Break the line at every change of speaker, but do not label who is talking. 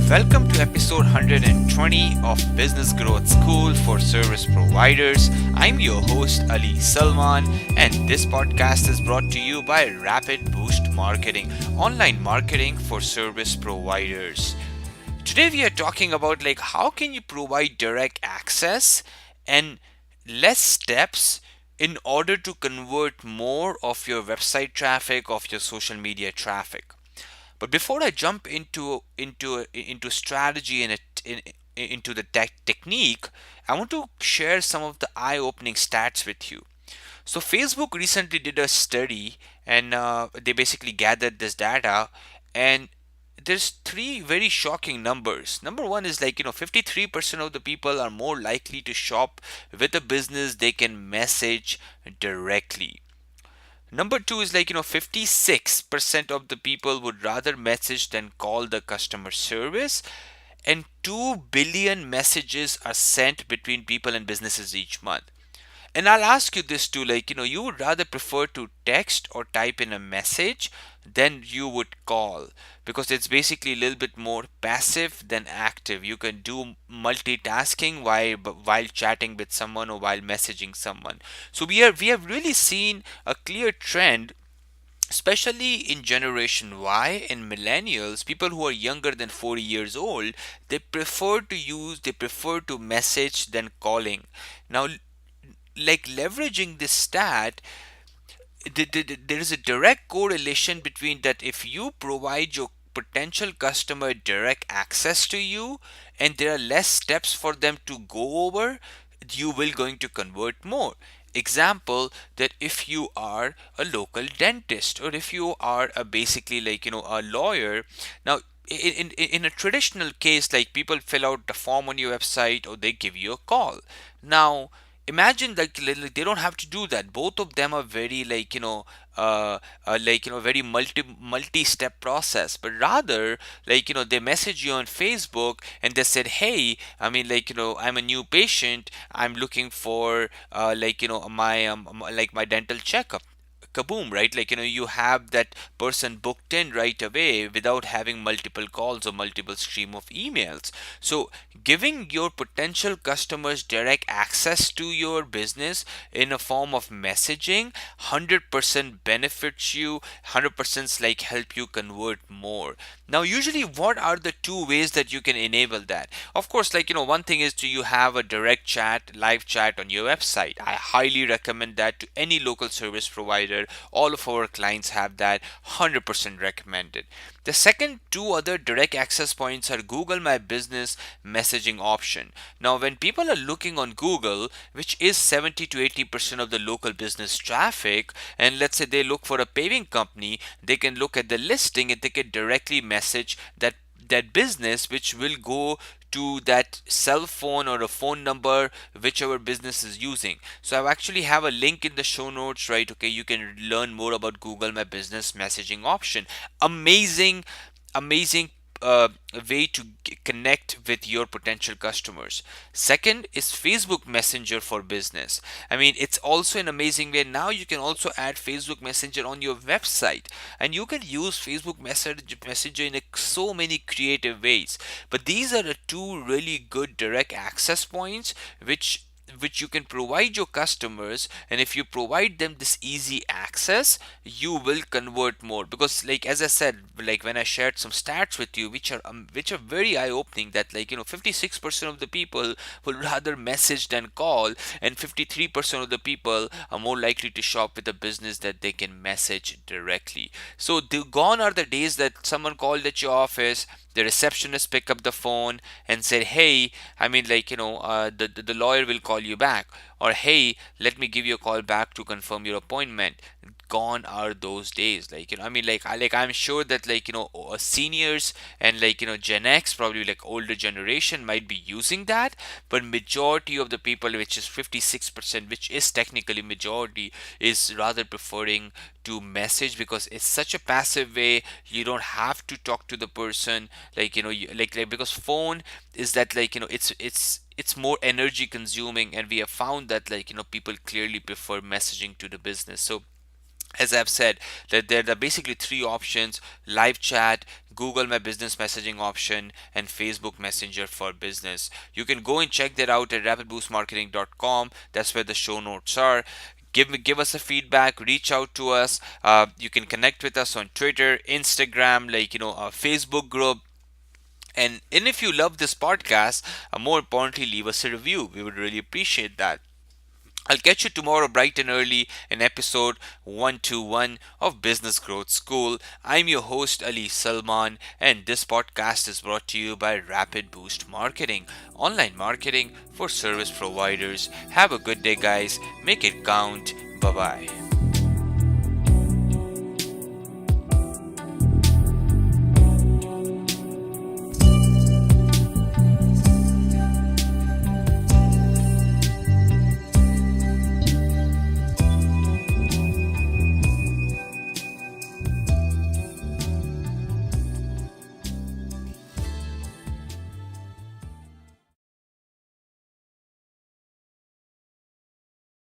Welcome to episode 120 of Business Growth School for Service Providers. I'm your host Ali Salman, and this podcast is brought to you by Rapid Boost Marketing, online marketing for service providers. Today we are talking about how can you provide direct access and less steps in order to convert more of your website traffic, of your social media traffic. But before I jump into strategy and into the technique, I want to share some of the eye-opening stats with you. So Facebook recently did a study, and they basically gathered this data, and there's three very shocking numbers. Number one is 53% of the people are more likely to shop with a business they can message directly. Number two is 56% of the people would rather message than call the customer service, and 2 billion messages are sent between people and businesses each month. And I'll ask you this too, you would rather prefer to text or type in a message than you would call, because it's basically a little bit more passive than active. You can do multitasking while chatting with someone or while messaging someone. So we have really seen a clear trend, especially in generation Y and millennials, people who are younger than 40 years old. They prefer to message than calling. Now, leveraging this stat, there is a direct correlation between that. If you provide your potential customer direct access to you and there are less steps for them to go over, you will going to convert more. Example, that if you are a local dentist, or if you are a basically a lawyer. Now, in a traditional case, people fill out the form on your website or they give you a call. Now, imagine they don't have to do that. Both of them are very very multi-step process. But rather, they message you on Facebook and they said, hey, I'm a new patient, I'm looking for my dental checkup. Kaboom, right? You have that person booked in right away without having multiple calls or multiple stream of emails. So giving your potential customers direct access to your business in a form of messaging 100% benefits you, 100% help you convert more. Now, usually, what are the two ways that you can enable that? Of course, one thing is to you have a direct chat, live chat on your website. I highly recommend that to any local service provider. All of our clients have that, 100% recommended. The second two other direct access points are Google My Business messaging option. Now, when people are looking on Google, which is 70 to 80% of the local business traffic, and let's say they look for a paving company, they can look at the listing and they can directly message that business, which will go to that cell phone or a phone number whichever business is using. So I actually have a link in the show notes, right? Okay, you can learn more about Google My Business messaging option. Amazing uh, way to connect with your potential customers. Second is Facebook Messenger for business. It's also an amazing way. Now you can also add Facebook Messenger on your website, and you can use Facebook Messenger in so many creative ways. But these are the two really good direct access points which you can provide your customers. And if you provide them this easy access, you will convert more, because as I said, when I shared some stats with you, which are very eye opening, that 56% of the people will rather message than call, and 53% of the people are more likely to shop with a business that they can message directly. So gone are the days that someone called at your office, the receptionist pick up the phone and said, hey, the lawyer will call you back, or hey, let me give you a call back to confirm your appointment. Gone are those days. I'm sure that seniors and Gen X, probably older generation, might be using that, but majority of the people, which is 56%, which is technically majority, is rather preferring to message, because it's such a passive way. You don't have to talk to the person, because phone is that it's more energy consuming, and we have found that people clearly prefer messaging to the business. So as I've said, that there are basically three options: live chat, Google My Business messaging option, and Facebook Messenger for Business. You can go and check that out at rapidboostmarketing.com. That's where the show notes are. Give us a feedback, reach out to us. You can connect with us on Twitter, Instagram, our Facebook group. And if you love this podcast, more importantly, leave us a review. We would really appreciate that. I'll catch you tomorrow bright and early in episode 121 of Business Growth School. I'm your host Ali Salman, and this podcast is brought to you by Rapid Boost Marketing, online marketing for service providers. Have a good day, guys. Make it count. Bye bye.